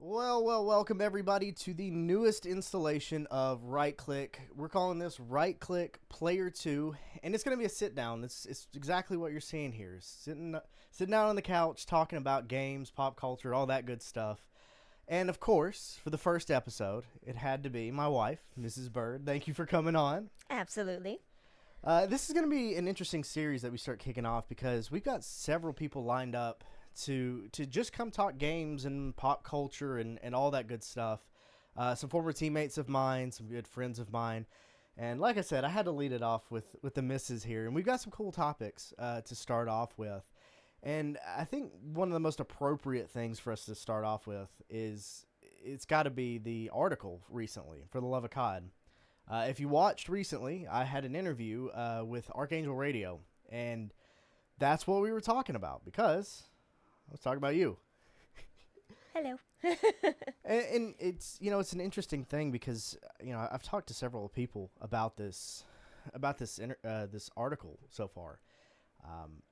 Welcome everybody to the newest installation of Right Click. We're calling this Right Click Player 2, and it's going to be a sit down. It's exactly what you're seeing here. Sitting down on the couch, talking about games, pop culture, all that good stuff. And of course, for the first episode, it had to be my wife, Mrs. Byrd. Thank you for coming on. Absolutely. This is going to be an interesting series that we start kicking off because we've got several people lined up to just come talk games and pop culture and all that good stuff. Some former teammates of mine, some good friends of mine. And like I said, I had to lead it off with the missus here. And we've got some cool topics to start off with. And I think one of the most appropriate things for us to start off with is it's got to be the article recently, For the Love of COD. If you watched recently, I had an interview with Archangel Radio. And that's what we were talking about because I was talking about you. Hello. and it's it's an interesting thing because I've talked to several people about this this article so far,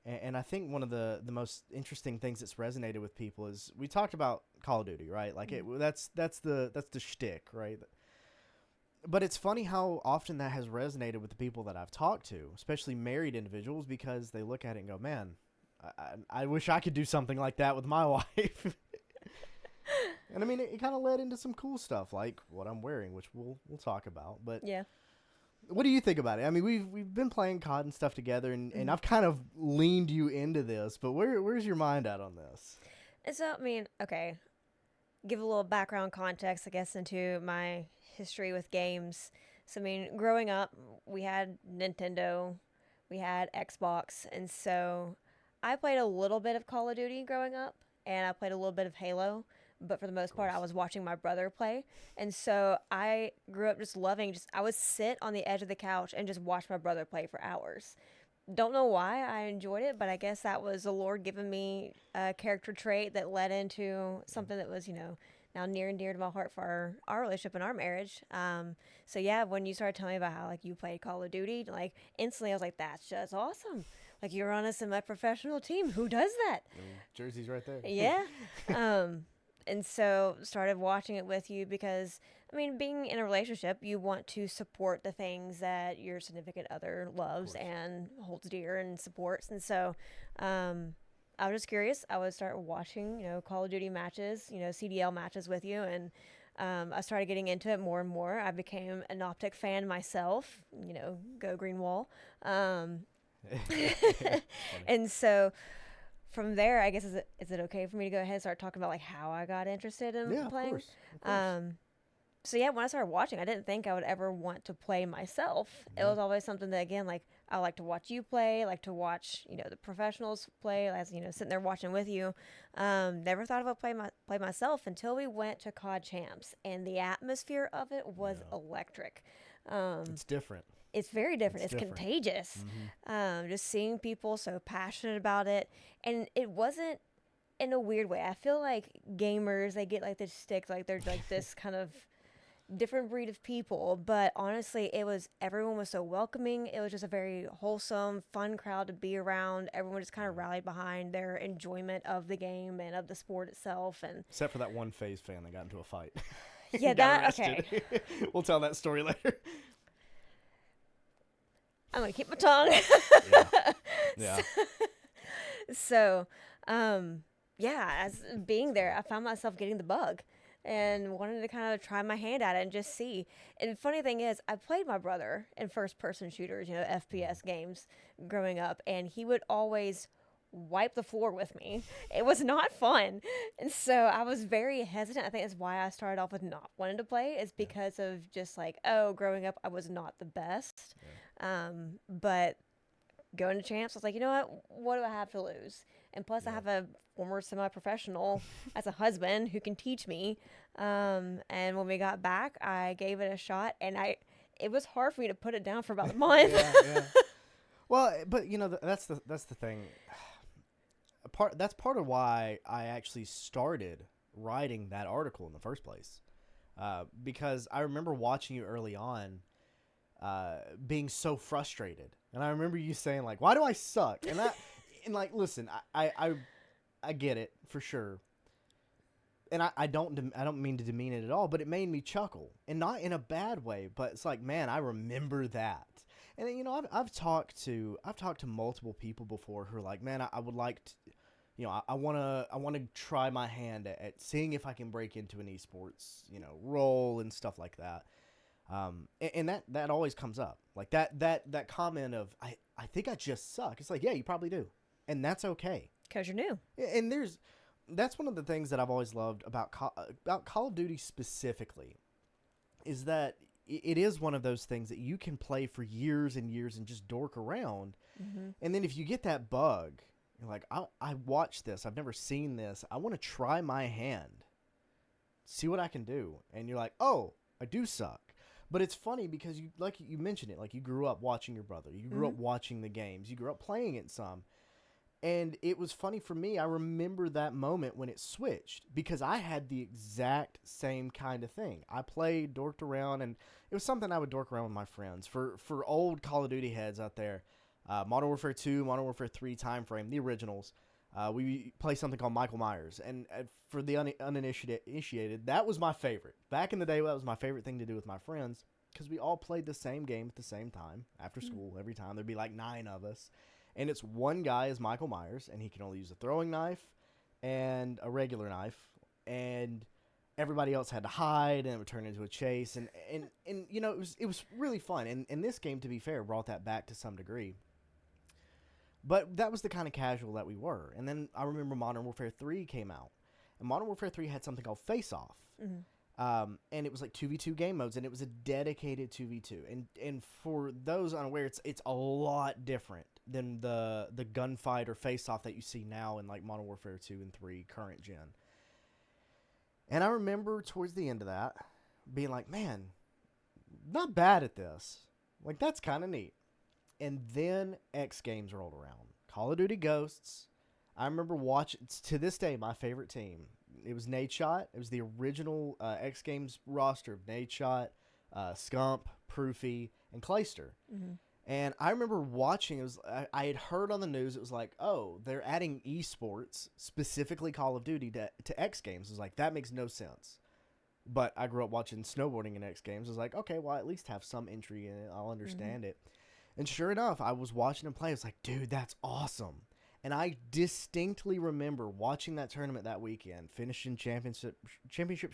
and I think one of the most interesting things that's resonated with people is we talked about Call of Duty, right? Like that's the shtick, right? But it's funny how often that has resonated with the people that I've talked to, especially married individuals, because they look at it and go, "Man, I wish I could do something like that with my wife." And I mean, it kind of led into some cool stuff like what I'm wearing, which we'll talk about. But Yeah. what do you think about it? I mean, we've been playing COD and stuff together, and I've kind of leaned you into this. But where's your mind at on this? And so, I mean, okay, give a little background context, I guess, into my history with games. So, I mean, growing up, we had Nintendo, we had Xbox, and so I played a little bit of Call of Duty growing up, and I played a little bit of Halo. But for the most part, I was watching my brother play. And so I grew up just loving, I would sit on the edge of the couch and just watch my brother play for hours. Don't know why I enjoyed it, but I guess that was the Lord giving me a character trait that led into something that was, now near and dear to my heart for our relationship and our marriage. So yeah, when you started telling me about how like you played Call of Duty, like instantly I was like, that's just awesome. Like you're on a semi-professional team. Who does that? Jersey's right there. Yeah. And so started watching it with you because, I mean, being in a relationship, you want to support the things that your significant other loves and holds dear and supports. And so I was just curious. I would start watching, Call of Duty matches, CDL matches with you. And I started getting into it more and more. I became an Optic fan myself, go Green Wall. And so from there, I guess, is it okay for me to go ahead and start talking about like how I got interested in playing? Of course. So yeah, when I started watching, I didn't think I would ever want to play myself. It was always something that, again, like I like to watch you play, like to watch, the professionals play, as sitting there watching with you. Never thought about play myself until we went to COD Champs, and the atmosphere of it was electric. It's different. It's very different. It's contagious. Just seeing people so passionate about it. And it wasn't in a weird way. I feel like gamers, they get like this stick, like they're like this kind of different breed of people. But honestly, everyone was so welcoming. It was just a very wholesome, fun crowd to be around. Everyone just kind of rallied behind their enjoyment of the game and of the sport itself. And except for that one FaZe fan that got into a fight. Yeah, okay. We'll tell that story later. I'm going to keep my tongue. Yeah. So, as being there, I found myself getting the bug and wanted to kind of try my hand at it and just see. And the funny thing is, I played my brother in first-person shooters, FPS games growing up, and he would always wipe the floor with me. It was not fun. And so I was very hesitant. I think that's why I started off with not wanting to play, is because of just like, growing up, I was not the best. But going to champs, I was like, you know what do I have to lose? And plus I have a former semi-professional as a husband who can teach me. And when we got back, I gave it a shot, and it was hard for me to put it down for about a month. Yeah. Well, but that's the thing. That's part of why I actually started writing that article in the first place, because I remember watching you early on, being so frustrated, and I remember you saying like, "Why do I suck?" And like, listen, I get it for sure. and I don't mean to demean it at all, but it made me chuckle, and not in a bad way. But it's like, man, I remember that. And you know, I've talked to multiple people before who are like, man, I would like to, you know, I want to try my hand at seeing if I can break into an esports, you know, role and stuff like that. And that always comes up, like that comment of I think I just suck. It's like, yeah, you probably do, and that's okay. 'Cause you're new. And that's one of the things that I've always loved about Call of Duty specifically, is that it is one of those things that you can play for years and years and just dork around. Mm-hmm. And then if you get that bug, you're like, I watched this. I've never seen this. I want to try my hand. See what I can do. And you're like, oh, I do suck. But it's funny because you mentioned it, like you grew up watching your brother. You grew up watching the games. You grew up playing it some. And it was funny for me. I remember that moment when it switched because I had the exact same kind of thing. I played, dorked around, and it was something I would dork around with my friends. For old Call of Duty heads out there, Modern Warfare 2, Modern Warfare 3 time frame, the originals, we play something called Michael Myers. And for the uninitiated, that was my favorite. Back in the day, that was my favorite thing to do with my friends because we all played the same game at the same time after school every time. There'd be like 9 of us. And it's one guy as Michael Myers, and he can only use a throwing knife and a regular knife, and everybody else had to hide, and it would turn into a chase, and you know, it was really fun. And this game, to be fair, brought that back to some degree. But that was the kind of casual that we were. And then I remember Modern Warfare 3 came out, and Modern Warfare 3 had something called Face Off. And it was like 2v2 game modes, and it was a dedicated 2v2. And for those unaware, it's a lot different than the gunfight or face-off that you see now in like Modern Warfare 2 and 3 current gen. And I remember towards the end of that being like, man, not bad at this. Like, that's kind of neat. And then X Games rolled around. Call of Duty Ghosts. I remember watching, to this day, my favorite team. It was Nadeshot. It was the original X Games roster of Nadeshot, Scump, Proofy, and Clayster. And I remember watching, it was I had heard on the news, it was like, oh, they're adding esports, specifically Call of Duty, to X Games. It was like, that makes no sense. But I grew up watching snowboarding in X Games. I was like, okay, well, I at least have some entry in it. I'll understand it. And sure enough, I was watching them play. I was like, dude, that's awesome. And I distinctly remember watching that tournament that weekend, finishing championship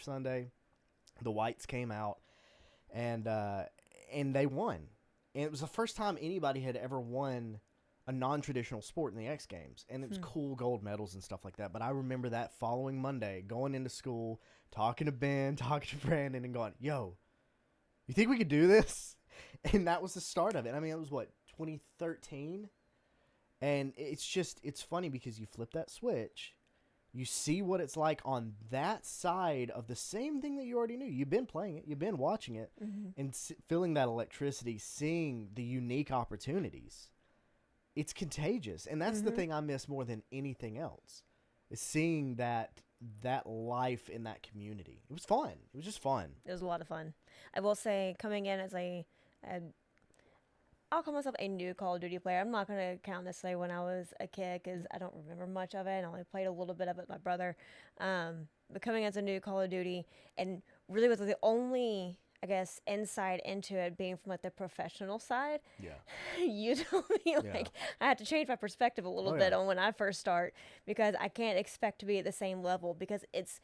Sunday. The whites came out, and they won. And it was the first time anybody had ever won a non-traditional sport in the X Games. And it was cool gold medals and stuff like that. But I remember that following Monday, going into school, talking to Ben, talking to Brandon, and going, yo, you think we could do this? And that was the start of it. I mean, it was, 2013? And it's funny because you flip that switch, you see what it's like on that side of the same thing that you already knew. You've been playing it, you've been watching it, and feeling that electricity, seeing the unique opportunities. It's contagious, and that's the thing I miss more than anything else, is seeing that life in that community. It was fun. It was just fun. It was a lot of fun. I will say, coming in as I'll call myself a new Call of Duty player. I'm not going to count necessarily when I was a kid because I don't remember much of it. I only played a little bit of it with my brother. But coming as a new Call of Duty, and really was the only, I guess, insight into it being from like the professional side. Yeah. You told me I had to change my perspective a little bit on when I first start, because I can't expect to be at the same level, because it's,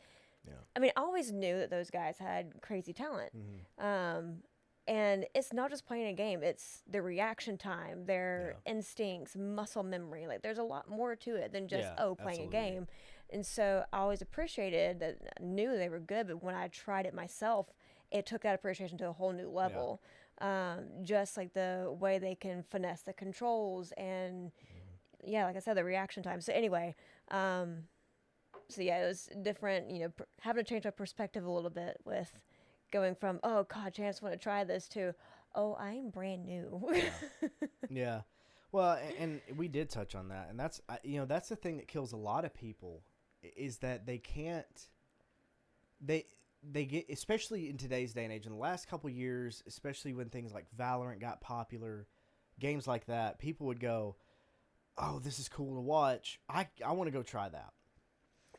I mean, I always knew that those guys had crazy talent. And it's not just playing a game, it's the reaction time, their instincts, muscle memory. Like, there's a lot more to it than just, playing a game. And so I always appreciated that, I knew they were good, but when I tried it myself, it took that appreciation to a whole new level. Just like the way they can finesse the controls and, like I said, the reaction time. So anyway, it was different, having to change my perspective a little bit with going from, oh, God, Chance, want to try this, to, oh, I'm brand new. Yeah. Well, and we did touch on that. And that's, that's the thing that kills a lot of people, is that they can't, they get, especially in today's day and age, in the last couple of years, especially when things like Valorant got popular, games like that, people would go, oh, this is cool to watch. I want to go try that.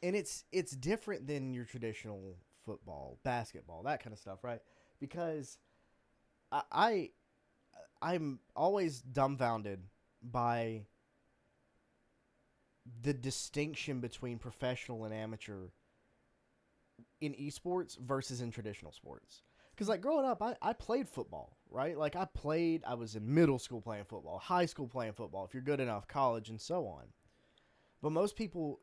And it's different than your traditional football, basketball, that kind of stuff, right? Because I I'm always dumbfounded by the distinction between professional and amateur in esports versus in traditional sports. Because, like, growing up, I played football, right? Like, I was in middle school playing football, high school playing football, if you're good enough, college, and so on. But most people,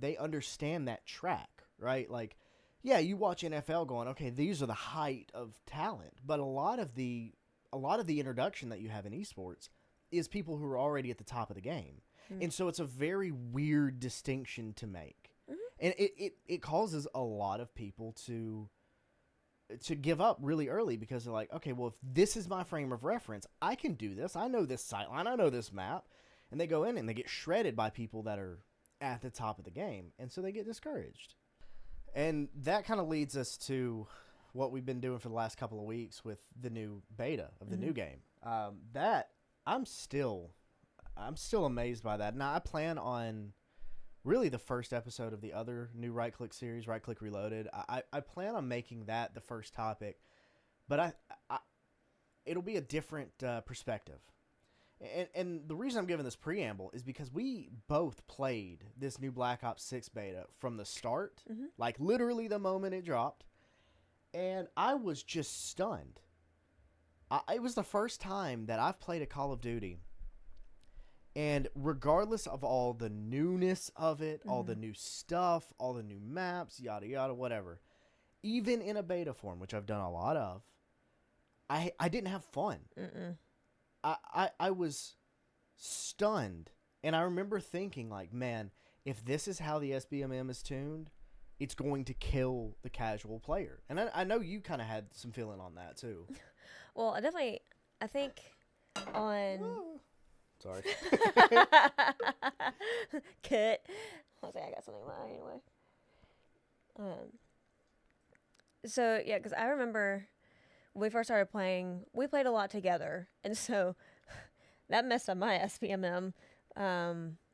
they understand that track, right? Like, yeah, you watch NFL going, okay, these are the height of talent. But a lot of the introduction that you have in esports is people who are already at the top of the game. Mm. And so it's a very weird distinction to make. Mhm. And it causes a lot of people to give up really early because they're like, okay, well, if this is my frame of reference, I can do this. I know this sightline. I know this map. And they go in and they get shredded by people that are at the top of the game. And so they get discouraged. And that kind of leads us to what we've been doing for the last couple of weeks with the new beta of the new game. That I'm still amazed by that. Now, I plan on really the first episode of the other new Right Click series, Right Click Reloaded. I plan on making that the first topic, but it'll be a different perspective. And the reason I'm giving this preamble is because we both played this new Black Ops 6 beta from the start, like literally the moment it dropped, and I was just stunned. It was the first time that I've played a Call of Duty, and regardless of all the newness of it, all the new stuff, all the new maps, yada yada, whatever, even in a beta form, which I've done a lot of, I didn't have fun. I was stunned, and I remember thinking, like, man, if this is how the SBMM is tuned, it's going to kill the casual player. And I know you kind of had some feeling on that too. Well, I think on... Sorry. Cut. I was like, I got something in my eye anyway. So, yeah, because I remember when we first started playing, we played a lot together. And so that messed up my SPMM,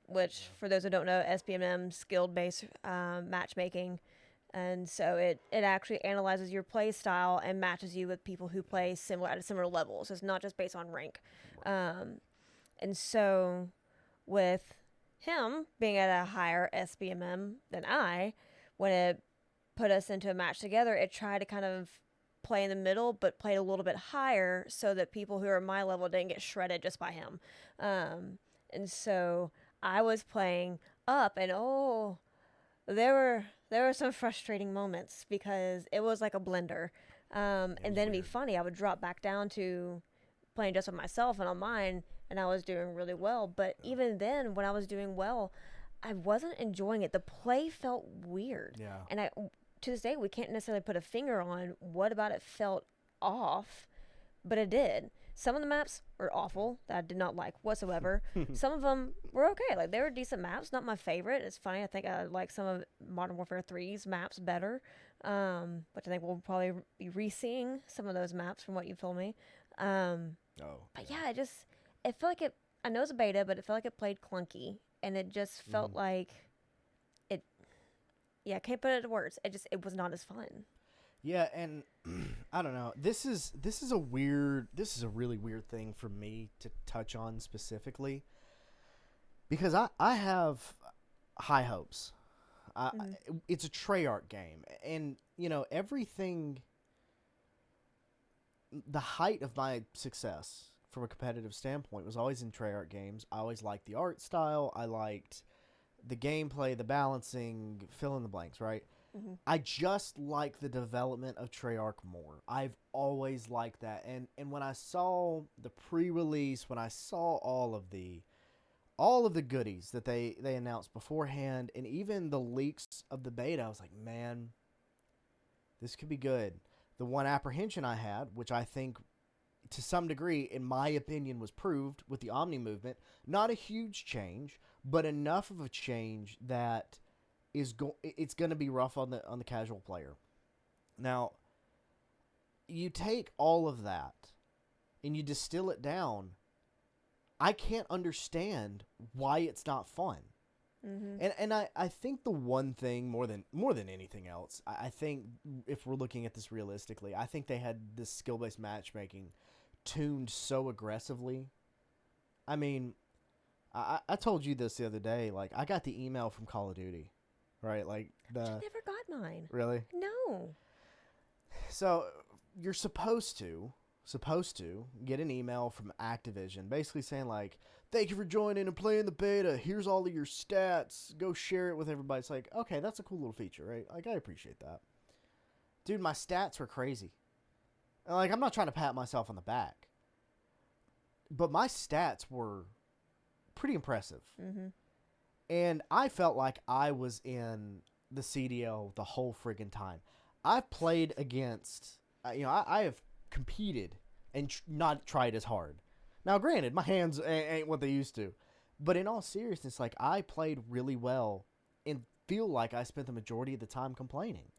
which, for those who don't know, SPMM, skill-based matchmaking. And so it actually analyzes your play style and matches you with people who play at a similar level. So it's not just based on rank. And so with him being at a higher SBMM than when it put us into a match together, it tried to kind of play in the middle, but played a little bit higher so that people who are at my level didn't get shredded just by him. And so I was playing up, and there were some frustrating moments because it was like a blender. And then it'd be funny, I would drop back down to playing just with myself and on mine, and I was doing really well. But even then, when I was doing well, I wasn't enjoying it. The play felt weird. Yeah. And to this day, we can't necessarily put a finger on what about it felt off, but it did. Some of the maps were awful that I did not like whatsoever. Some of them were okay. Like, they were decent maps. Not my favorite. It's funny. I think I like some of Modern Warfare 3's maps better, which I think we'll probably be re-seeing some of those maps from what you've told me. But yeah, it felt like I know it's a beta, but it felt like it played clunky, and it just felt like it. Yeah, I can't put it into words. It was not as fun. Yeah, and I don't know. This is a really weird thing for me to touch on specifically, because I have high hopes. It's a Treyarch game, and everything. The height of my success from a competitive standpoint was always in Treyarch games. I always liked the art style. I liked the gameplay, the balancing, fill in the blanks, right? I just like the development of Treyarch more. I've always liked that. And when I saw the pre-release, when I saw all of the goodies that they announced beforehand, and even the leaks of the beta, I was like, man, this could be good. The one apprehension I had, which I think to some degree, in my opinion, was proved with the Omni movement, not a huge change, but enough of a change that it's going to be rough on the casual player. Now, you take all of that and you distill it down. I can't understand why it's not fun. And I think the one thing more than anything else, I think if we're looking at this realistically, I think they had this skill based matchmaking tuned so aggressively. I mean, I told you this the other day. Like, I got the email from Call of Duty, right? Like I never got mine. really. No. So you're supposed to get an email from Activision, basically saying like, "Thank you for joining and playing the beta. Here's all of your stats. Go share it with everybody." It's like, okay, that's a cool little feature, right? Like, I appreciate that, dude. My stats were crazy. And, like, I'm not trying to pat myself on the back, but my stats were pretty impressive. And I felt like I was in the CDL the whole friggin' time. I've played against, I have competed and not tried as hard. Now, granted, my hands ain't what they used to. But in all seriousness, like, I played really well and feel like I spent the majority of the time complaining.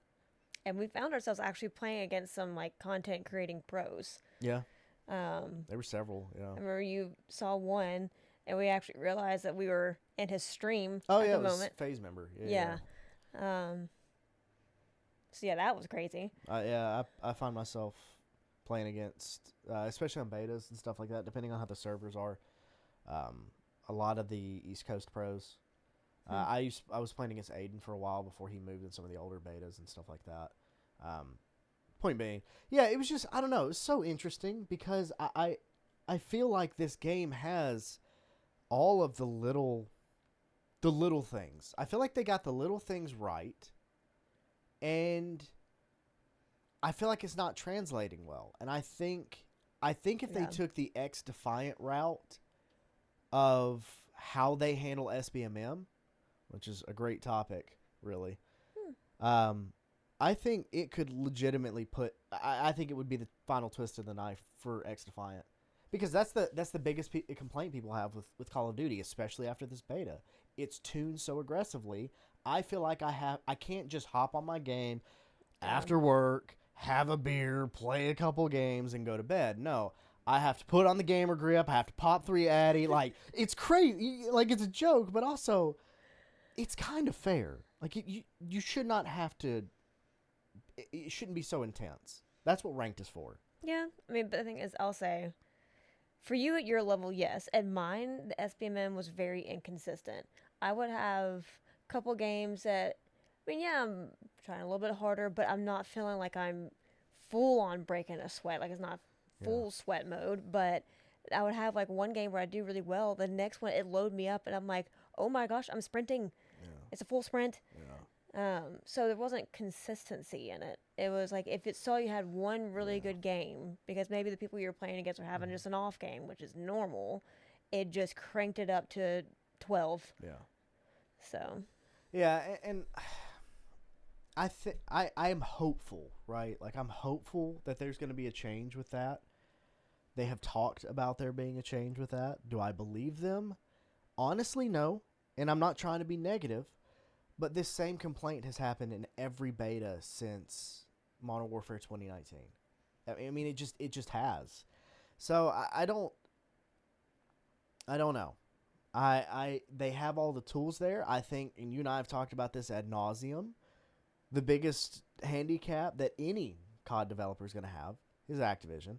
And we found ourselves actually playing against some, like, content creating pros. Yeah. There were several, yeah. I remember you saw one, and we actually realized that we were in his stream Oh, at yeah, the moment. Phase member. Yeah. So, yeah, that was crazy. I find myself playing against, especially on betas and stuff like that, depending on how the servers are, a lot of the East Coast pros. I was playing against Aiden for a while before he moved in some of the older betas and stuff like that. Point being, yeah, it was just, I don't know, it was so interesting because I feel like this game has all of the little things. I feel like they got the little things right, and I feel like it's not translating well. And I think if they took the X Defiant route of how they handle SBMM, which is a great topic, really, I think it could legitimately I think it would be the final twist of the knife for X Defiant. Because that's the biggest complaint people have with Call of Duty, especially after this beta. It's tuned so aggressively. I feel like I can't just hop on my game after work, have a beer, play a couple games, and go to bed. No, I have to put on the gamer grip. I have to pop 3 Addy. Like, it's crazy. Like, it's a joke, but also it's kind of fair. Like, you should not have to. It shouldn't be so intense. That's what ranked is for. Yeah, I mean, but the thing is, I'll say, for you at your level, yes. At mine, the SBMM was very inconsistent. I would have a couple games that, I mean, yeah, I'm trying a little bit harder, but I'm not feeling like I'm full on breaking a sweat. Like, it's not full sweat mode, but I would have, like, one game where I do really well. The next one, it load me up, and I'm like, oh my gosh, I'm sprinting. Yeah. It's a full sprint. Yeah. So there wasn't consistency in it. It was like if it saw you had one really good game, because maybe the people you're playing against are having just an off game, which is normal, it just cranked it up to 12. Yeah. So. Yeah, and I am hopeful, right? Like, I'm hopeful that there's going to be a change with that. They have talked about there being a change with that. Do I believe them? Honestly, no. And I'm not trying to be negative. But this same complaint has happened in every beta since Modern Warfare 2019. I mean, it just has. So I don't know. They have all the tools there. I think, and you and I have talked about this ad nauseum. The biggest handicap that any COD developer is going to have is Activision.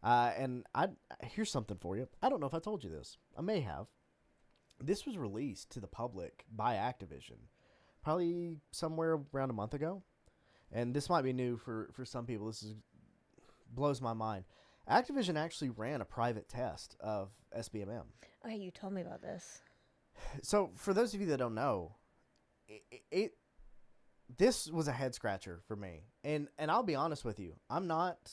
And here's something for you. I don't know if I told you this. I may have. This was released to the public by Activision probably somewhere around a month ago. And this might be new for some people. This blows my mind. Activision actually ran a private test of SBMM. Oh, yeah, you told me about this. So, for those of you that don't know, this was a head scratcher for me. And I'll be honest with you. I'm not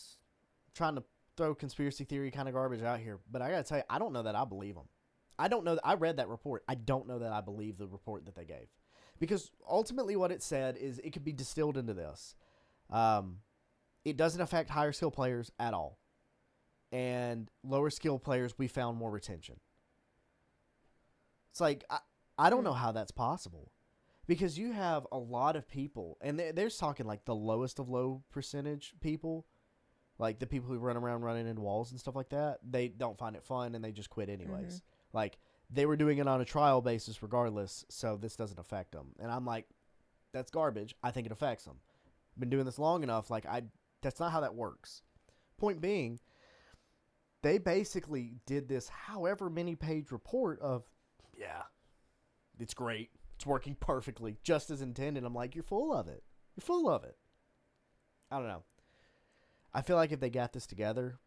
trying to throw conspiracy theory kind of garbage out here, but I got to tell you, I don't know that I believe them. I don't know. I read that report. I don't know that I believe the report that they gave. Because ultimately what it said is it could be distilled into this. It doesn't affect higher skill players at all. And lower skill players, we found more retention. It's like, I don't know how that's possible. Because you have a lot of people, and they're talking like the lowest of low percentage people. Like the people who run around running into walls and stuff like that. They don't find it fun and they just quit anyways. Like, they were doing it on a trial basis regardless, so this doesn't affect them. And I'm like, that's garbage. I think it affects them. Been doing this long enough. Like, that's not how that works. Point being, they basically did this however many page report of, yeah, it's great. It's working perfectly, just as intended. I'm like, you're full of it. You're full of it. I don't know. I feel like if they got this together,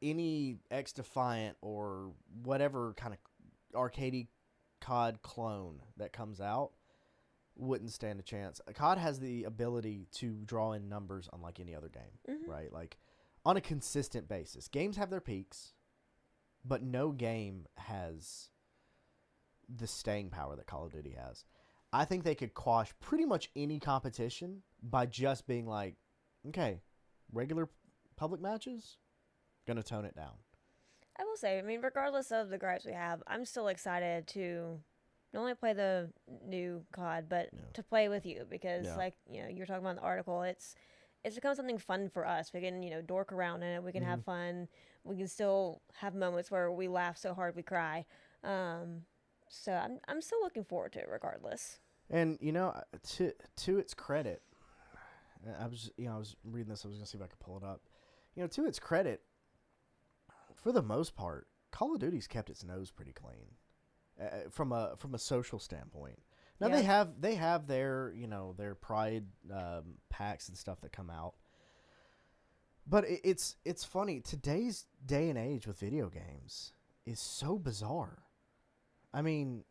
any X Defiant or whatever kind of arcadey COD clone that comes out wouldn't stand a chance. COD has the ability to draw in numbers unlike any other game, right? Like, on a consistent basis. Games have their peaks, but no game has the staying power that Call of Duty has. I think they could quash pretty much any competition by just being like, okay, regular public matches, gonna tone it down. I will say, I mean, regardless of the gripes we have, I'm still excited to not only play the new COD, but to play with you because, like, you know, you're talking about the article. It's become something fun for us. We can, you know, dork around in it. We can have fun. We can still have moments where we laugh so hard we cry. So I'm still looking forward to it regardless. And you know, to its credit, I was reading this. I was gonna see if I could pull it up. You know, to its credit, for the most part, Call of Duty's kept its nose pretty clean, from a social standpoint. Now they have their, you know, their pride packs and stuff that come out, but it's funny. Today's day and age with video games is so bizarre. I mean,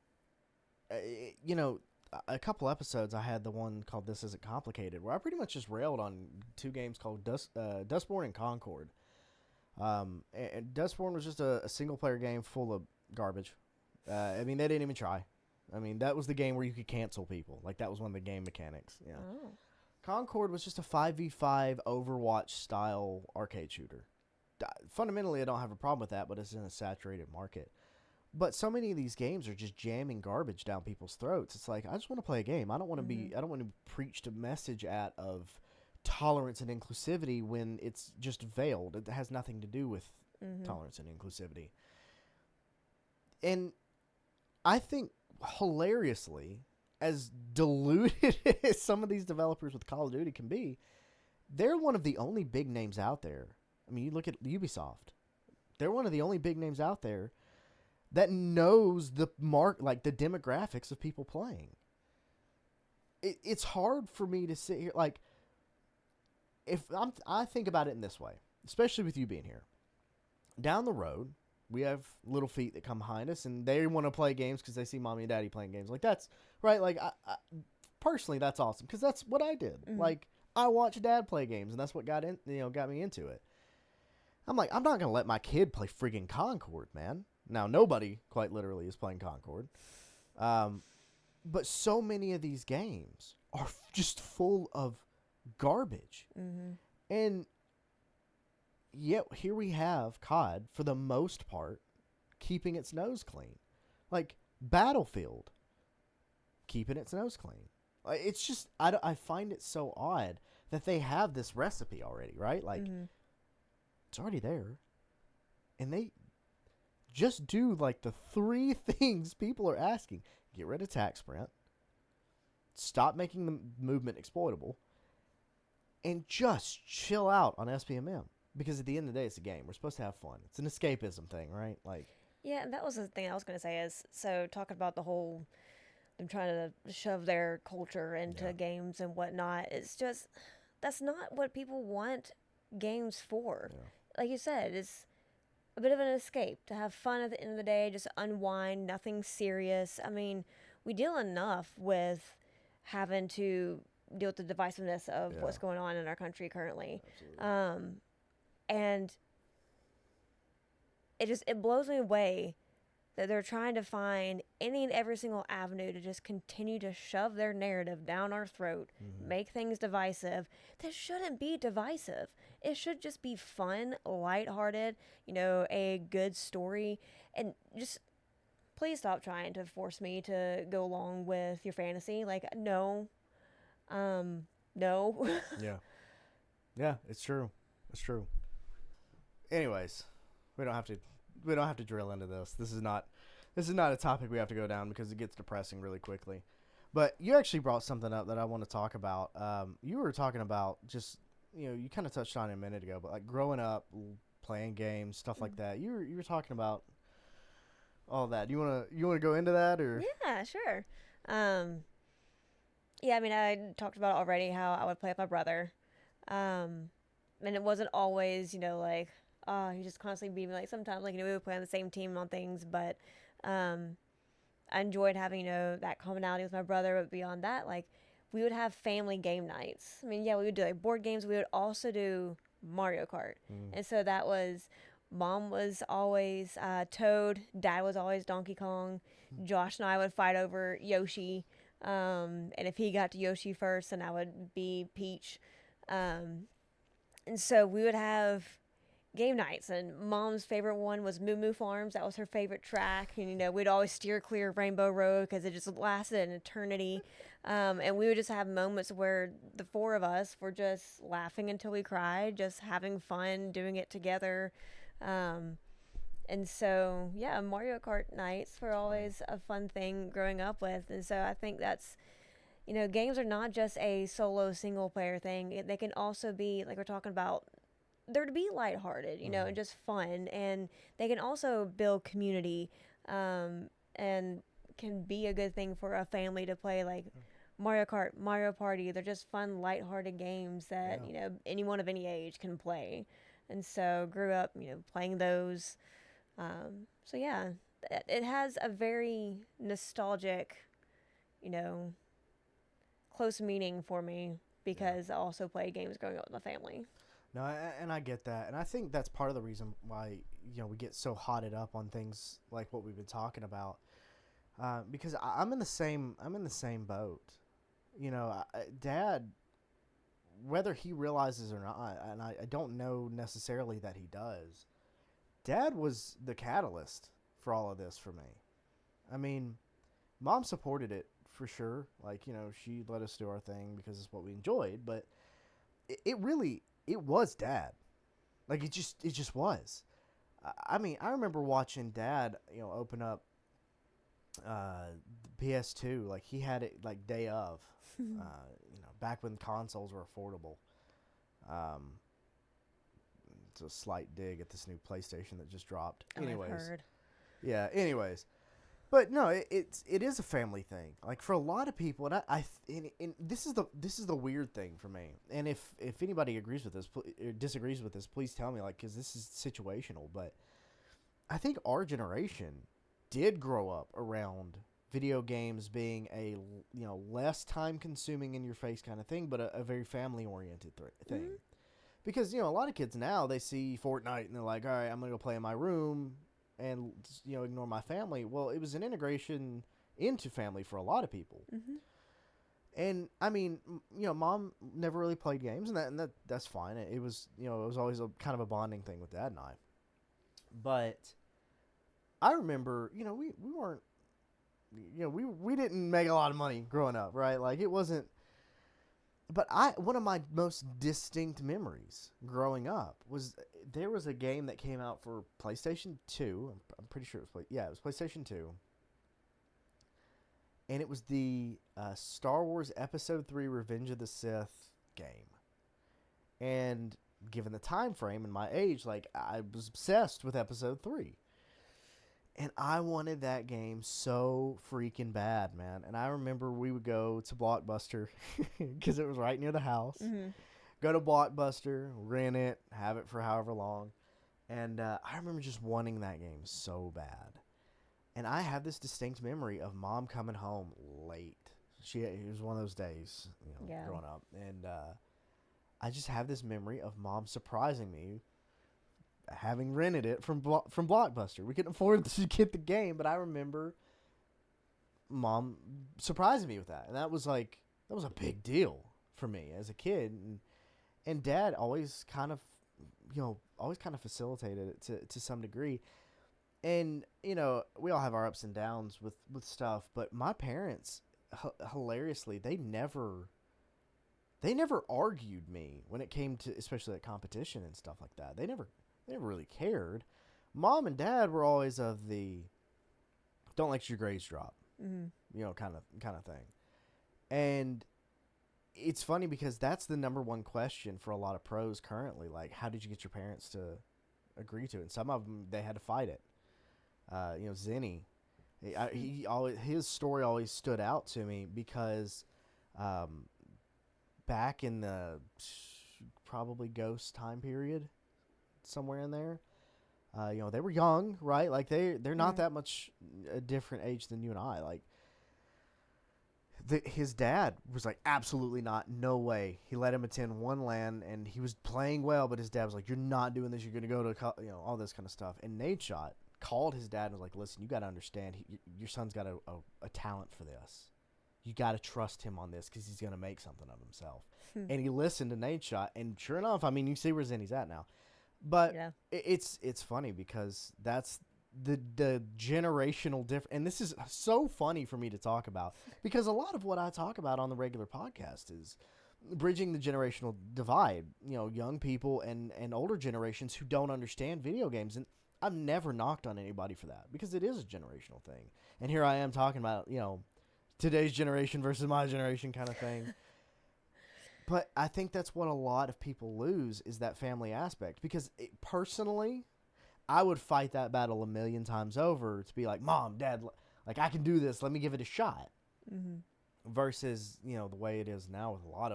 you know, a couple episodes I had the one called "This Isn't Complicated," where I pretty much just railed on two games called Dustborn and Concord. And Dustborn was just a single player game full of garbage. I mean, they didn't even try. I mean, that was the game where you could cancel people. Like, that was one of the game mechanics. Yeah. Oh. Concord was just a 5v5 Overwatch style arcade shooter. Fundamentally, I don't have a problem with that, but it's in a saturated market. But so many of these games are just jamming garbage down people's throats. It's like, I just want to play a game. I don't want to be. I don't want to preach a message of tolerance and inclusivity when it's just veiled. It has nothing to do with tolerance and inclusivity. And I think, hilariously, as deluded as some of these developers with Call of Duty can be, they're one of the only big names out there. I mean, you look at Ubisoft. They're one of the only big names out there that knows the the demographics of people playing. It's hard for me to sit here, like, I think about it in this way, especially with you being here. Down the road, we have little feet that come behind us, and they want to play games because they see mommy and daddy playing games. Like, that's right. Like, I personally, that's awesome because that's what I did. Like, I watched dad play games, and that's what got me into it. I'm like, I'm not gonna let my kid play friggin' Concord, man. Now, nobody quite literally is playing Concord, but so many of these games are just full of garbage, and yet here we have COD, for the most part, keeping its nose clean. Like, Battlefield, keeping its nose clean. It's just, I find it so odd that they have this recipe already, right? Like, it's already there, and they just do, like, the three things people are asking. Get rid of tax sprint, stop making the movement exploitable, and just chill out on SPMM. Because at the end of the day, it's a game. We're supposed to have fun. It's an escapism thing, right? Like, yeah, that was the thing I was going to say is, so talking about the whole, them trying to shove their culture into games and whatnot, it's just, that's not what people want games for. Yeah. Like you said, it's a bit of an escape, to have fun at the end of the day, just unwind, nothing serious. I mean, we deal enough with having to deal with the divisiveness of what's going on in our country currently. Absolutely. And it blows me away that they're trying to find any and every single avenue to just continue to shove their narrative down our throat, make things divisive. That shouldn't be divisive. It should just be fun, lighthearted, you know, a good story. And just please stop trying to force me to go along with your fantasy. Like, no. No. Yeah, it's true. It's true. Anyways, we don't have to we don't have to drill into this. This is not a topic we have to go down because it gets depressing really quickly. But you actually brought something up that I want to talk about. You were talking about just you kind of touched on it a minute ago, but like growing up, playing games, stuff like that. You were talking about all that. You wanna go into that or? Yeah, sure. Um, yeah, I mean, I talked about already how I would play with my brother. Um, and it wasn't always, like, oh, he just constantly beat me. Like, sometimes, like, we would play on the same team on things, but um, I enjoyed having, that commonality with my brother. But beyond that, like, we would have family game nights. I mean, yeah, we would do, like, board games. We would also do Mario Kart. Mm. And so that was, mom was always Toad, dad was always Donkey Kong. Josh and I would fight over Yoshi. And if he got to Yoshi first, then I would be Peach. Um, and so we would have game nights, and mom's favorite one was Moo Moo Farms. That was her favorite track, and we'd always steer clear of Rainbow Road because it just lasted an eternity. And we would just have moments where the four of us were just laughing until we cried, just having fun doing it together. Um, and so, yeah, Mario Kart nights were always a fun thing growing up with. And so I think that's, games are not just a solo single player thing. They can also be, like we're talking about, they're to be lighthearted, and just fun. And they can also build community, and can be a good thing for a family to play, like Mario Kart, Mario Party. They're just fun, lighthearted games that, Yeah. anyone of any age can play. And so grew up, playing those. So yeah, it has a very nostalgic, you know, close meaning for me Yeah. because I also played games growing up with my family. No, and I get that, and I think that's part of the reason why we get so hotted up on things like what we've been talking about, because I'm in the same boat. Dad, whether he realizes or not, and I don't know necessarily that he does. Dad was the catalyst for all of this for me. I mean, Mom supported it for sure. Like she let us do our thing because it's what we enjoyed, but it really it was Dad. Like it just was. I mean, I remember watching Dad, open up the PS2. Like he had it like day of, back when consoles were affordable. Um, it's a slight dig at this new PlayStation that just dropped. Oh, I've Anyways, heard. yeah. Anyways, but no, it is a family thing. Like for a lot of people, and this is the weird thing for me. And if anybody agrees with this or disagrees with this, please tell me. Like, because this is situational. But I think our generation did grow up around video games being a less time consuming in your face kind of thing, but a very family oriented thing. Mm-hmm. Because a lot of kids now they see Fortnite and they're like, all right, I'm gonna go play in my room and ignore my family. Well, it was an integration into family for a lot of people. Mm-hmm. And I mean, Mom never really played games, and that's fine. It was it was always a kind of a bonding thing with Dad and I. But I remember, we weren't, we didn't make a lot of money growing up, right? Like it wasn't. But one of my most distinct memories growing up was there was a game that came out for PlayStation 2. I'm pretty sure it was it was PlayStation 2. And it was the Star Wars Episode 3 Revenge of the Sith game. And given the time frame and my age, like I was obsessed with Episode 3. And I wanted that game so freaking bad, man. And I remember we would go to Blockbuster because it was right near the house. Mm-hmm. Go to Blockbuster, rent it, have it for however long. And I remember just wanting that game so bad. And I have this distinct memory of Mom coming home late. It was one of those days, Yeah. growing up. And I just have this memory of Mom surprising me having rented it from Blockbuster. We couldn't afford to get the game, but I remember Mom surprising me with that. And that was a big deal for me as a kid. And Dad always kind of facilitated it to some degree. And we all have our ups and downs with stuff, but my parents hilariously they never argued me when it came to especially at competition and stuff like that. They never really cared, Mom and dad were always of the don't let your grades drop, kind of thing. And it's funny because that's the number one question for a lot of pros currently. Like, how did you get your parents to agree to it? And some of them, they had to fight it. Zenny, his story always stood out to me because back in the probably ghost time period, somewhere in there, they were young, right? Like they're not that much a different age than you and I. Like his dad was like, absolutely not, no way. He let him attend one LAN, and he was playing well, but his dad was like, you're not doing this. You're going to go to all this kind of stuff. And Nate Shot called his dad and was like, listen, you got to understand, your son's got a talent for this. You got to trust him on this because he's going to make something of himself. And he listened to Nate Shot, and sure enough, I mean, you see where Zenny's at now. But it's funny because that's the generational difference. And this is so funny for me to talk about because a lot of what I talk about on the regular podcast is bridging the generational divide, young people and older generations who don't understand video games. And I've never knocked on anybody for that because it is a generational thing. And here I am talking about, today's generation versus my generation kind of thing. But I think that's what a lot of people lose is that family aspect. Because personally, I would fight that battle a million times over to be like, Mom, Dad, like I can do this. Let me give it a shot. Mm-hmm. Versus, the way it is now with a lot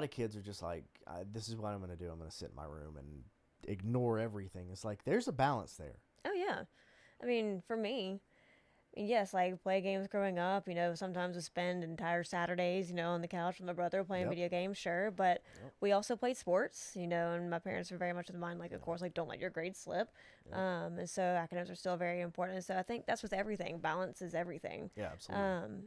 of kids are just like, this is what I'm going to do. I'm going to sit in my room and ignore everything. It's like there's a balance there. Oh, yeah. I mean, for me, yes, like play games growing up, sometimes we spend entire Saturdays, on the couch with my brother playing video games, sure. But we also played sports, and my parents were very much of the mind, like, of course, like, don't let your grades slip. And so academics are still very important. So I think that's with everything. Balance is everything. Yeah, absolutely.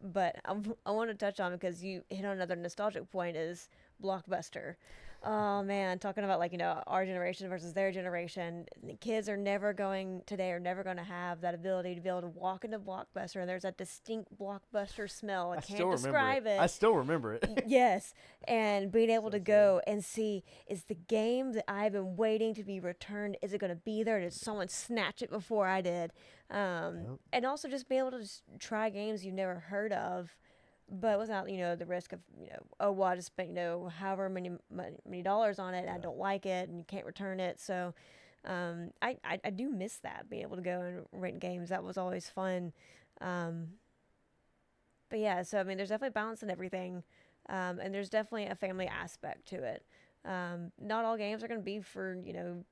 But I want to touch on, because you hit on another nostalgic point, is Blockbuster. Oh man, talking about our generation versus their generation. The kids are never going to have that ability to be able to walk into Blockbuster and there's that distinct Blockbuster smell. I can't describe it. I still remember it. Yes, and being able to go and see, is the game that I've been waiting to be returned, is it going to be there? Did someone snatch it before I did? And also just being able to just try games you've never heard of, but without, the risk of, I just spent, however many dollars on it, and I don't like it, and you can't return it. So I do miss that, being able to go and rent games. That was always fun. But yeah, so, I mean, there's definitely balance in everything, and there's definitely a family aspect to it. Not all games are going to be for,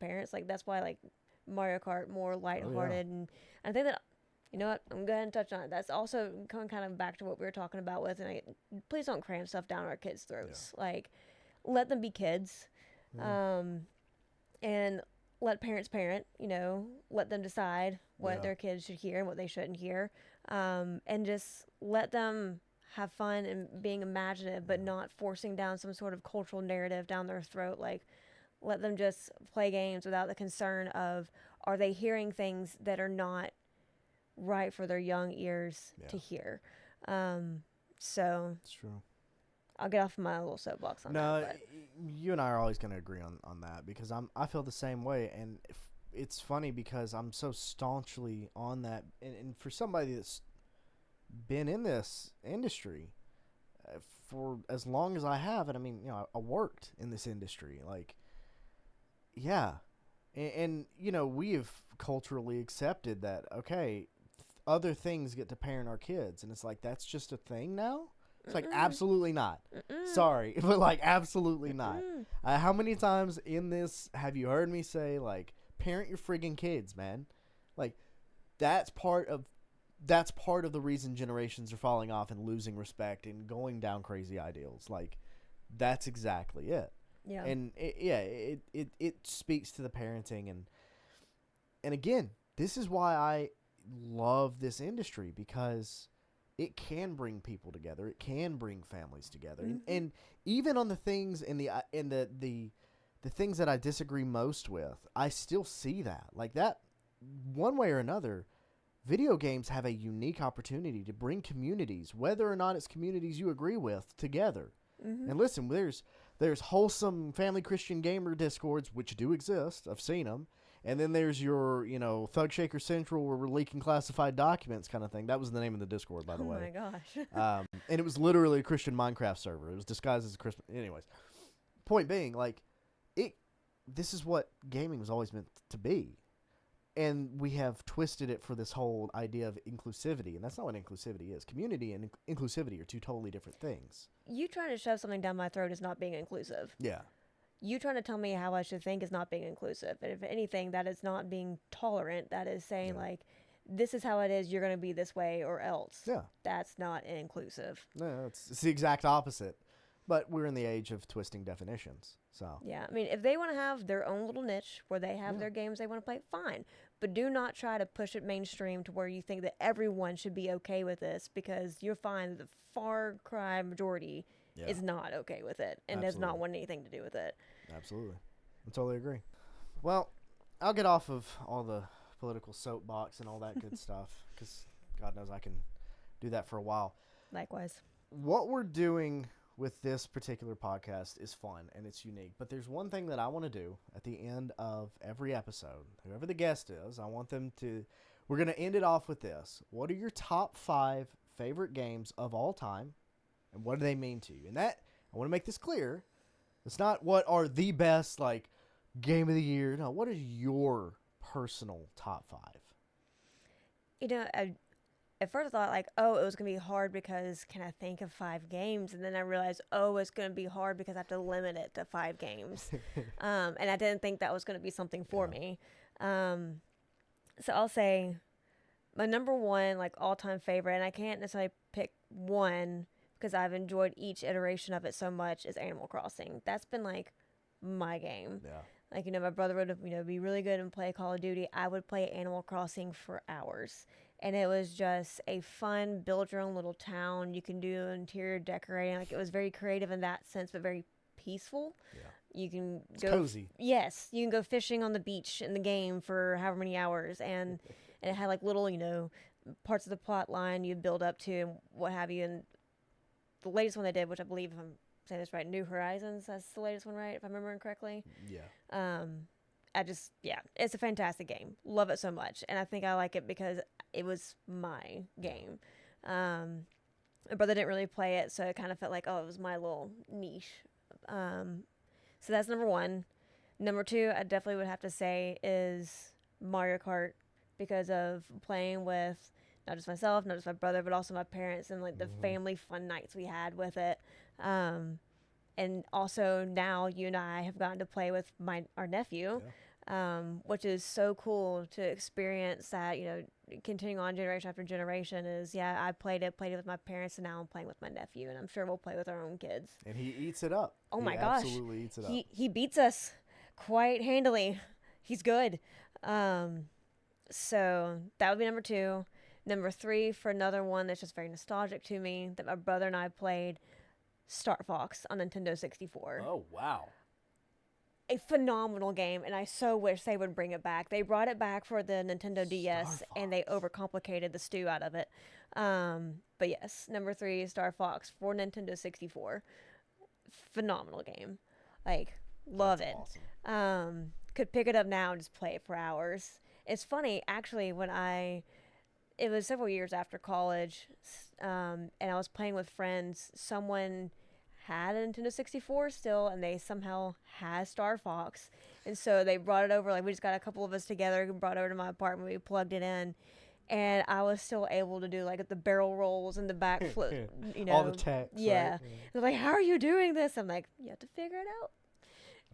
parents. Like, that's why, like, Mario Kart, more lighthearted. And I think that, you know what? I'm going to touch on it. That's also coming kind of back to what we were talking about with, and please don't cram stuff down our kids' throats. Yeah. Like, let them be kids, and let parents parent. Let them decide what their kids should hear and what they shouldn't hear, and just let them have fun and being imaginative, but not forcing down some sort of cultural narrative down their throat. Like, let them just play games without the concern of, are they hearing things that are not right for their young ears to hear. So it's true. I'll get off my little soapbox on that. No, you and I are always going to agree on that because I feel the same way, and it's funny because I'm so staunchly on that, and for somebody that's been in this industry for as long as I have, and I mean, I worked in this industry, like, yeah, and we have culturally accepted that, okay, other things get to parent our kids, and it's like, that's just a thing now? It's like, absolutely not. Sorry, but like, absolutely not. How many times in this have you heard me say, like, parent your friggin' kids, man? Like, that's part of the reason generations are falling off and losing respect and going down crazy ideals. Like, that's exactly it. Yeah. And it speaks to the parenting, and again, this is why I love this industry, because it can bring people together. It can bring families together. And even on the things the things that I disagree most with, I still see that. Like, that one way or another, video games have a unique opportunity to bring communities, whether or not it's communities you agree with, together. And listen, there's wholesome family Christian gamer discords, which do exist. I've seen them. And then there's your, Thug Shaker Central where we're leaking classified documents kind of thing. That was the name of the Discord, by the way. Oh my gosh. And it was literally a Christian Minecraft server. It was disguised as a Christian. Anyways, point being, this is what gaming was always meant to be. And we have twisted it for this whole idea of inclusivity, and that's not what inclusivity is. Community and inclusivity are two totally different things. You trying to shove something down my throat is not being inclusive. Yeah. You trying to tell me how I should think is not being inclusive. And if anything, that is not being tolerant. That is saying, this is how it is, you're going to be this way or else. Yeah. That's not inclusive. No, it's the exact opposite. But we're in the age of twisting definitions. So yeah, I mean, if they want to have their own little niche where they have their games they want to play, fine. But do not try to push it mainstream to where you think that everyone should be okay with this, because you'll find the far cry majority is not okay with it and does not want anything to do with it. Absolutely. I totally agree. Well, I'll get off of all the political soapbox and all that good stuff, because God knows I can do that for a while. Likewise. What we're doing with this particular podcast is fun and it's unique, but there's one thing that I want to do at the end of every episode. Whoever the guest is, I want them to, we're going to end it off with this. What are your top 5 favorite games of all time, and what do they mean to you? And that, I want to make this clear, it's not what are the best game of the year. No, what is your personal top 5? At first I thought it was going to be hard because can I think of 5 games? And then I realized, it's going to be hard because I have to limit it to 5 games. And I didn't think that was going to be something for me. So I'll say my number 1, all-time favorite, and I can't necessarily pick one because I've enjoyed each iteration of it so much, is Animal Crossing. That's been my game. Yeah. My brother would, be really good and play Call of Duty. I would play Animal Crossing for hours. And it was just a fun, build your own little town. You can do interior decorating. It was very creative in that sense, but very peaceful. Yeah. You can it's cozy. Yes. You can go fishing on the beach in the game for however many hours. And it had little, parts of the plot line you build up to and what have you. And the latest one they did, which I believe, if I'm saying this right, New Horizons, that's the latest one, right? If I'm remembering correctly. Yeah. It's a fantastic game. Love it so much. And I think I like it because it was my game. My brother didn't really play it, so it kind of felt it was my little niche. So that's number 1. Number 2, I definitely would have to say is Mario Kart, because of playing with not just myself, not just my brother, but also my parents, and the family fun nights we had with it. And also now you and I have gotten to play with our nephew, which is so cool to experience that, continuing on generation after generation is, I played it with my parents, and now I'm playing with my nephew, and I'm sure we'll play with our own kids. And he eats it up. Oh my gosh. He absolutely eats it up. He beats us quite handily. He's good. So that would be number 2. Number 3, for another one that's just very nostalgic to me, that my brother and I played, Star Fox on Nintendo 64. Oh, wow. A phenomenal game, and I so wish they would bring it back. They brought it back for the Nintendo DS, and they overcomplicated the stew out of it. But yes, number 3 is Star Fox for Nintendo 64. Phenomenal game. Love That's it. Awesome. Could pick it up now and just play it for hours. It's funny, actually, it was several years after college, and I was playing with friends. Someone had a Nintendo 64 still, and they somehow had Star Fox. And so they brought it over. We just got a couple of us together and brought it over to my apartment. We plugged it in. And I was still able to do, the barrel rolls and the backflip, All the tech. Yeah. Right? They're like, how are you doing this? I'm like, you have to figure it out.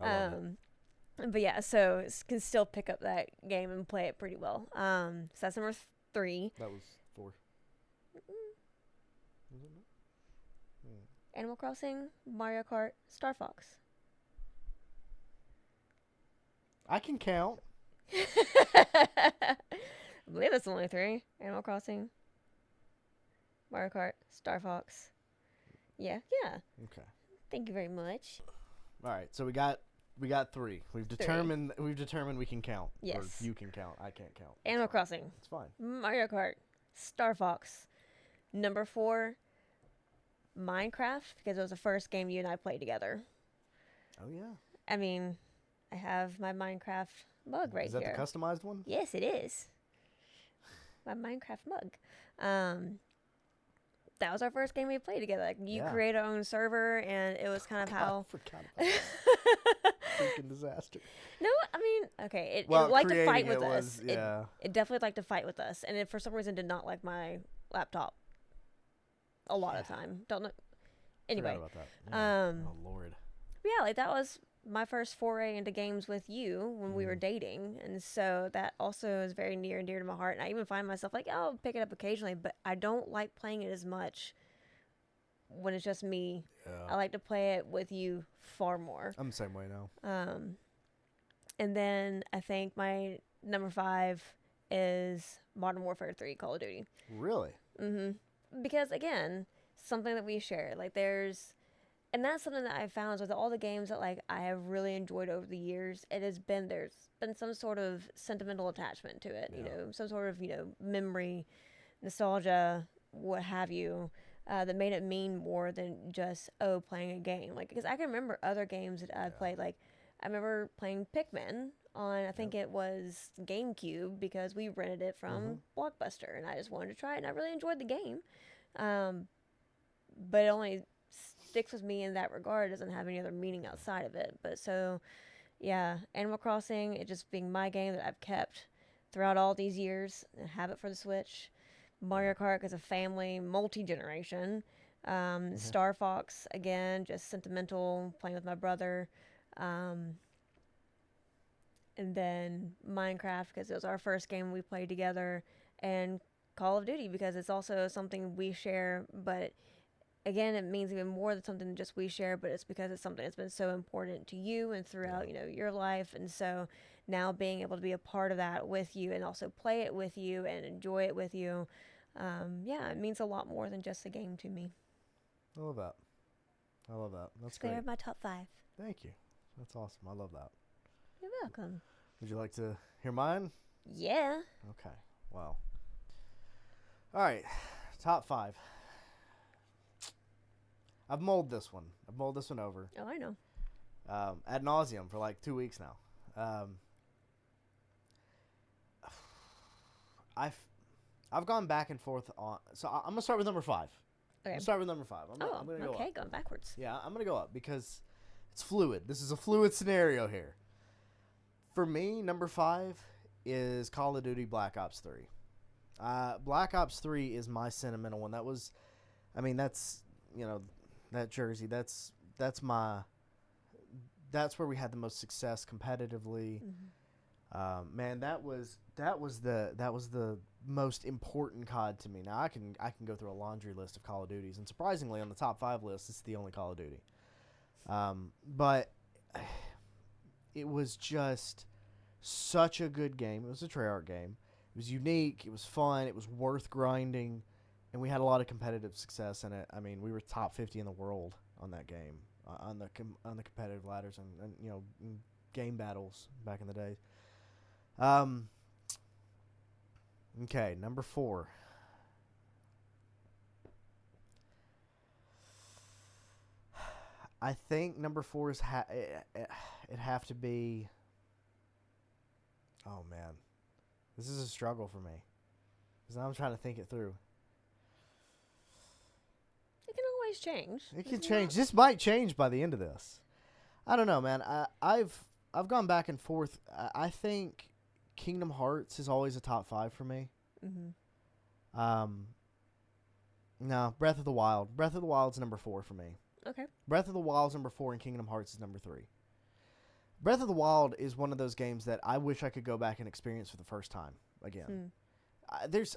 I love it. But yeah, so can still pick up that game and play it pretty well. So that's number 3. That was 4. Animal Crossing, Mario Kart, Star Fox. I can count. I believe it's only 3. Animal Crossing, Mario Kart, Star Fox. Yeah. Okay. Thank you very much. All right, so we got 3. We've determined we can count. Yes. Or you can count. I can't count. Animal Crossing. It's fine. Mario Kart, Star Fox. Number 4, Minecraft, because it was the first game you and I played together. Oh yeah. I mean, I have my Minecraft mug right Is that here. the customized one? Yes, it is. My Minecraft mug. That was our first game we played together. Like you Yeah. create our own server, and it was kind of God, how. I forgot about that. Freaking disaster. No, I mean, okay, it Well, liked to fight creating with it us. was, yeah. It definitely liked to fight with us, and it for some reason did not like my laptop. A lot of time. Don't know. Forgot Anyway, about that. Yeah. um, Oh, Lord. yeah, like that was my first foray into games with you when we were dating, and so that also is very near and dear to my heart. And I even find myself like, oh, I'll pick it up occasionally, but I don't like playing it as much when it's just me. Yeah. I like to play it with you far more. I'm the same way now. And then I think my number 5 is Modern Warfare 3 Call of Duty. Really? Because again, something that we share. Like and that's something that I found with all the games that like I have really enjoyed over the years. There's been some sort of sentimental attachment to it, some sort of, memory, nostalgia, what have you, that made it mean more than just playing a game. Like because I can remember other games that I've played. Like I remember playing Pikmin on I think it was GameCube because we rented it from Blockbuster and I just wanted to try it and I really enjoyed the game. But it only sticks with me in that regard. It doesn't have any other meaning outside of it. But so, yeah, Animal Crossing, it just being my game that I've kept throughout all these years and have it for the Switch. Mario Kart is a family, multi-generation. Star Fox, again, just sentimental, playing with my brother. And then Minecraft, because it was our first game we played together. And Call of Duty, because it's also something we share, but again, it means even more than something just we share, but it's because it's something that's been so important to you and throughout, your life. And so now being able to be a part of that with you and also play it with you and enjoy it with you, it means a lot more than just a game to me. I love that. That's They're great. my top 5. Thank you. That's awesome. I love that. You're welcome. Would you like to hear mine? Yeah. Okay. Well. All right. Top 5. I've mulled this one over. Oh, I know. Ad nauseum for like 2 weeks now. I've gone back and forth on. So I'm gonna start with number 5. Okay. I'm gonna start with number 5. I'm gonna go okay, up. going backwards. Yeah, I'm gonna go up because it's fluid. This is a fluid scenario here. For me, number 5 is Call of Duty Black Ops 3. Black Ops 3 is my sentimental one. That's that jersey. That's where we had the most success competitively. Man, that was the most important COD to me. Now I can go through a laundry list of Call of Duties, and surprisingly, on the top 5 list, it's the only Call of Duty. But it was just such a good game. It was a Treyarch game. It was unique. It was fun. It was worth grinding, and we had a lot of competitive success in it. I mean, we were top 50 in the world on that game, on the competitive ladders and game battles back in the day. Okay, number 4. I think number 4 is it have to be. Oh man, this is a struggle for me because now I'm trying to think it through. It can always change. It can change. This might change by the end of this. I don't know, man. I've gone back and forth. I think Kingdom Hearts is always a top 5 for me. No, Breath of the Wild. Breath of the Wild's number 4 for me. Okay. Breath of the Wild's number 4 and Kingdom Hearts is number 3. Breath of the Wild is one of those games that I wish I could go back and experience for the first time again. To this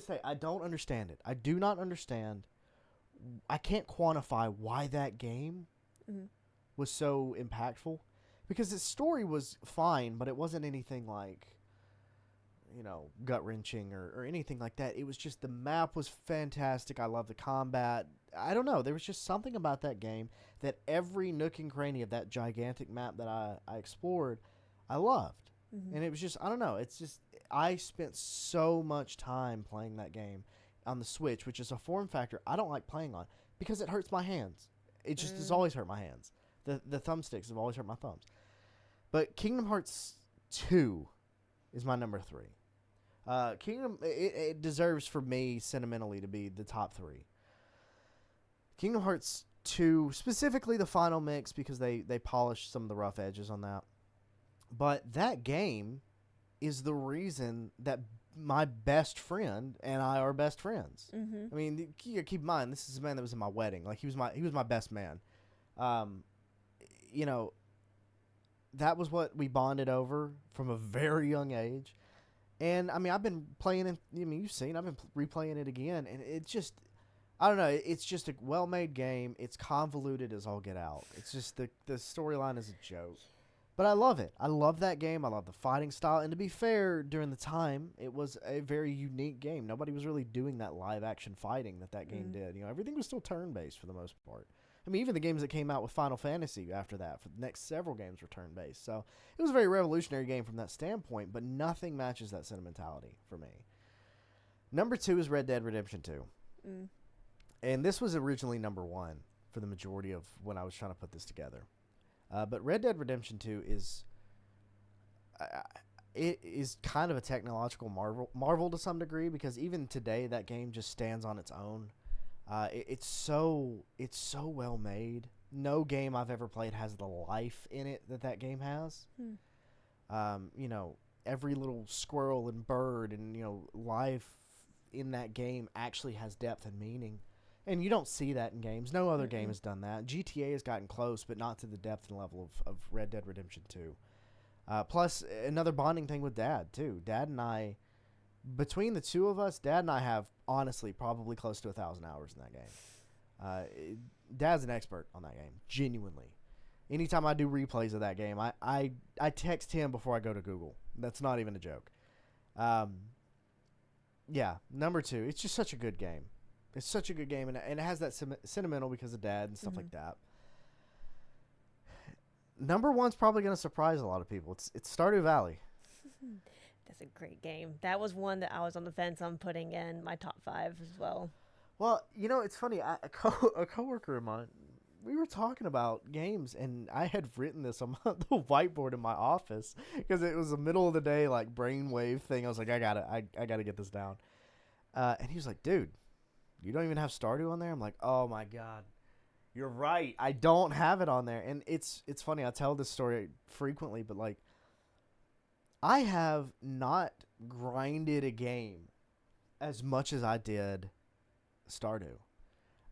day, I don't understand it. I do not understand. I can't quantify why that game was so impactful, because its story was fine, but it wasn't anything like, gut-wrenching or anything like that. It was just the map was fantastic. I love the combat. I don't know. There was just something about that game that every nook and cranny of that gigantic map that I explored, I loved. And it was just, I don't know. It's just, I spent so much time playing that game on the Switch, which is a form factor I don't like playing on because it hurts my hands. It just has always hurt my hands. The thumbsticks have always hurt my thumbs. But Kingdom Hearts 2 is my number 3. Kingdom, it deserves for me sentimentally to be the top 3. Kingdom Hearts 2, specifically the final mix, because they polished some of the rough edges on that. But that game is the reason that my best friend and I are best friends. Mm-hmm. I mean, keep in mind, this is a man that was in my wedding. Like, he was my best man. You know, that was what we bonded over from a very young age. And I mean, I've been playing it. I mean, you've seen. I've been replaying it again, and it's just, I don't know. It's just a well-made game. It's convoluted as all get out. It's just the storyline is a joke, but I love it. I love that game. I love the fighting style. And to be fair, during the time, it was a very unique game. Nobody was really doing that live-action fighting that game did. You know, everything was still turn-based for the most part. I mean, even the games that came out with Final Fantasy after that, for the next several games were turn-based. So it was a very revolutionary game from that standpoint, but nothing matches that sentimentality for me. Number 2 is Red Dead Redemption 2. Mm. And this was originally number 1 for the majority of when I was trying to put this together. But Red Dead Redemption 2 is it is kind of a technological marvel to some degree, because even today that game just stands on its own. It's so well made. No game I've ever played has the life in it that game has. You know, every little squirrel and bird and, you know, life in that game actually has depth and meaning. And you don't see that in games. No other game has done that. GTA has gotten close, but not to the depth and level of Red Dead Redemption 2. Plus, another bonding thing with Dad, too. Dad and I, between the two of us, Dad and I have, honestly, probably close to 1,000 hours in that game. Dad's an expert on that game, genuinely. Anytime I do replays of that game, I text him before I go to Google. That's not even a joke. Yeah, number 2. It's just such a good game. It's such a good game, and it has that sentimental because of Dad and stuff like that. Number 1's probably going to surprise a lot of people. It's Stardew Valley. That's a great game. That was one that I was on the fence on putting in my top 5 as well. Well, you know, it's funny. A coworker of mine, we were talking about games, and I had written this on the whiteboard in my office because it was the middle of the day, like brainwave thing. I was like, I gotta get this down. And he was like, dude, you don't even have Stardew on there? I'm like, oh my God, you're right. I don't have it on there. And it's funny. I tell this story frequently, but like, I have not grinded a game as much as I did Stardew.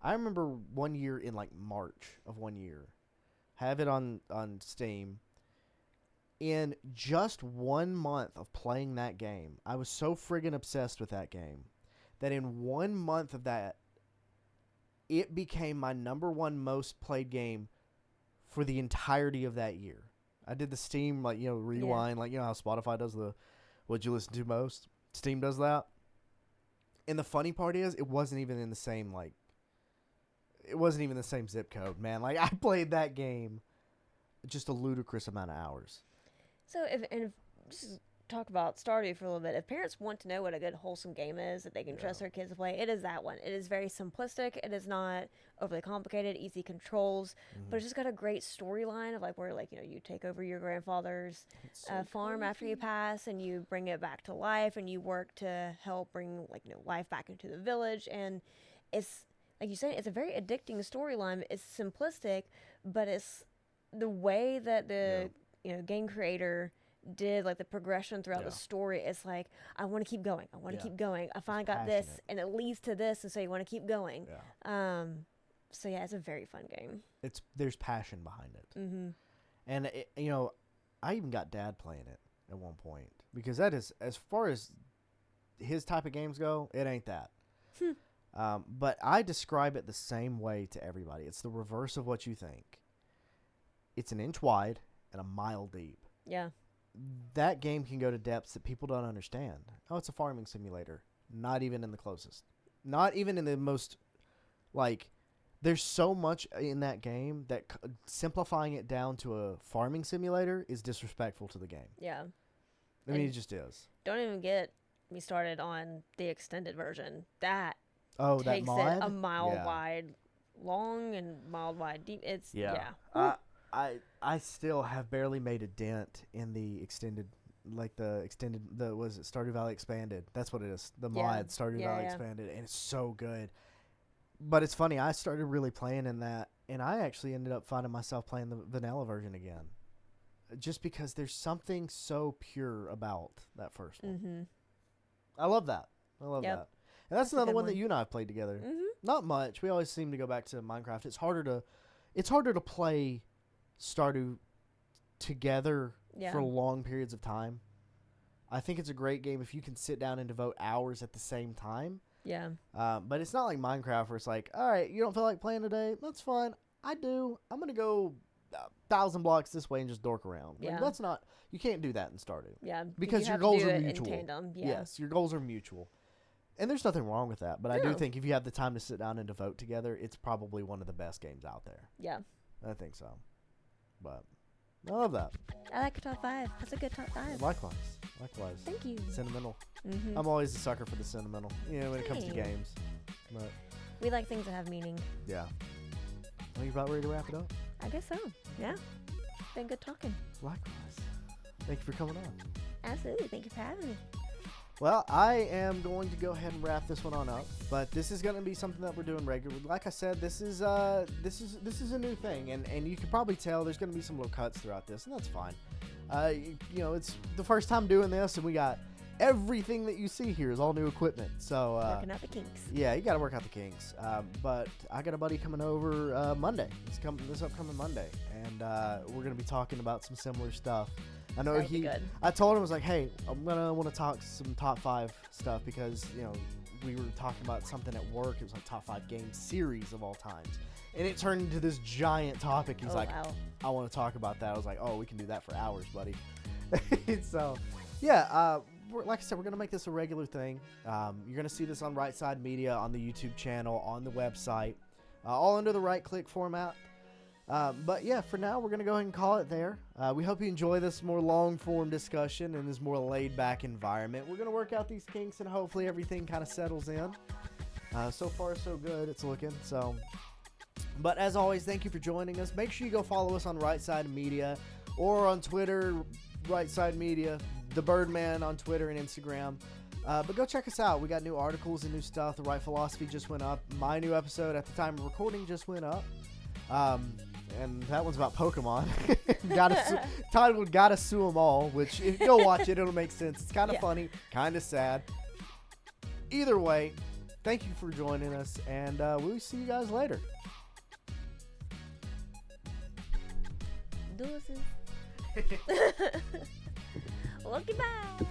I remember one year in like March of one year, have it on Steam. In just 1 month of playing that game, I was so friggin' obsessed with that game that in 1 month of that, it became my number 1 most played game for the entirety of that year. I did the Steam, like, you know, rewind, like, you know how Spotify does the what you listen to most? Steam does that. And the funny part is, it wasn't even in the same, like, it wasn't even the same zip code, man. Like, I played that game just a ludicrous amount of hours. So, if just talk about Stardew for a little bit. If parents want to know what a good wholesome game is that they can trust their kids to play, it is that one. It is very simplistic. It is not overly complicated, easy controls, but it's just got a great storyline of like where, like, you know, you take over your grandfather's farm after you pass, and you bring it back to life, and you work to help bring, like, you know, life back into the village. And it's like you said, it's a very addicting storyline. It's simplistic, but it's the way that the you know, game creator did, like, the progression throughout the story. It's like, I want to keep going. I want to keep going. I finally got this, and it leads to this, and so you want to keep going. So yeah, it's a very fun game. There's passion behind it, and you know, I even got Dad playing it at one point, because that is, as far as his type of games go, it ain't that. But I describe it the same way to everybody. It's the reverse of what you think. It's an inch wide and a mile deep. Yeah. That game can go to depths that people don't understand. Oh, it's a farming simulator. Not even in the closest. Not even in the most, like, there's so much in that game that simplifying it down to a farming simulator is disrespectful to the game. Yeah. I mean, it just is. Don't even get me started on the extended version. That takes that mod? it a mile wide long and mile wide deep. It's, I still have barely made a dent in the extended like the extended, was it Stardew Valley Expanded? That's what it is. The Yeah. mod Stardew Yeah, Valley yeah. Expanded, and it's so good. But it's funny, I started really playing in that, and I actually ended up finding myself playing the vanilla version again, just because there's something so pure about that first one. Mm-hmm. I love that. I love Yep. that. And that's That's a another good one that one. you and I have played together. Mm-hmm. Not much. We always seem to go back to Minecraft. It's harder to play Stardew together Yeah. for long periods of time. I think it's a great game if you can sit down and devote hours at the same time. Yeah. But it's not like Minecraft where it's like, all right, you don't feel like playing today? That's fine. I do. I'm going to go 1,000 blocks this way and just dork around. Like, Yeah. that's not, you can't do that in Stardew. Yeah. Because you your have goals to do are it mutual. In tandem. Yeah. Yes, your goals are mutual. And there's nothing wrong with that. But I do No. think if you have the time to sit down and devote together, it's probably one of the best games out there. Yeah. I think so. But I love that. I like a top 5. That's a good top 5. Likewise. Thank you. Sentimental. Mm-hmm. I'm always a sucker for the sentimental, when it comes to Same. games. But, We like things that have meaning. yeah. Are you about ready to wrap it up? I guess so. Yeah. Been good talking. Likewise. Thank you for coming on. Absolutely. Thank you for having me. Well, I am going to go ahead and wrap this one on up, but this is going to be something that we're doing regularly. Like I said, this is a new thing, and you can probably tell there's going to be some little cuts throughout this, and that's fine. It's the first time doing this, and we got everything that you see here is all new equipment. So Working out the kinks. yeah, you got to work out the kinks. But I got a buddy coming over Monday. This upcoming Monday, and we're going to be talking about some similar stuff. I know That'll be good. I told him, I was like, hey, I'm going to want to talk some top 5 stuff because, we were talking about something at work. It was like top 5 game series of all times. And it turned into this giant topic. He's like, wow. I want to talk about that. I was like, oh, we can do that for hours, buddy. So, yeah, like I said, we're going to make this a regular thing. You're going to see this on Right Side Media, on the YouTube channel, on the website, all under the right-click format. But yeah, for now, we're going to go ahead and call it there. We hope you enjoy this more long-form discussion and this more laid-back environment. We're going to work out these kinks, and hopefully everything kind of settles in. So far, so good, it's looking. So, but as always, thank you for joining us. Make sure you go follow us on Right Side Media or on Twitter, Right Side Media, The Birdman on Twitter and Instagram. But go check us out. We got new articles and new stuff. The Right Philosophy just went up. My new episode at the time of recording just went up. And that one's about Pokemon. Titled Gotta Sue 'Em All, which if you go watch it, it'll make sense. It's kind of funny, kind of sad. Either way, thank you for joining us, and we'll see you guys later. Deuces. Lucky bye.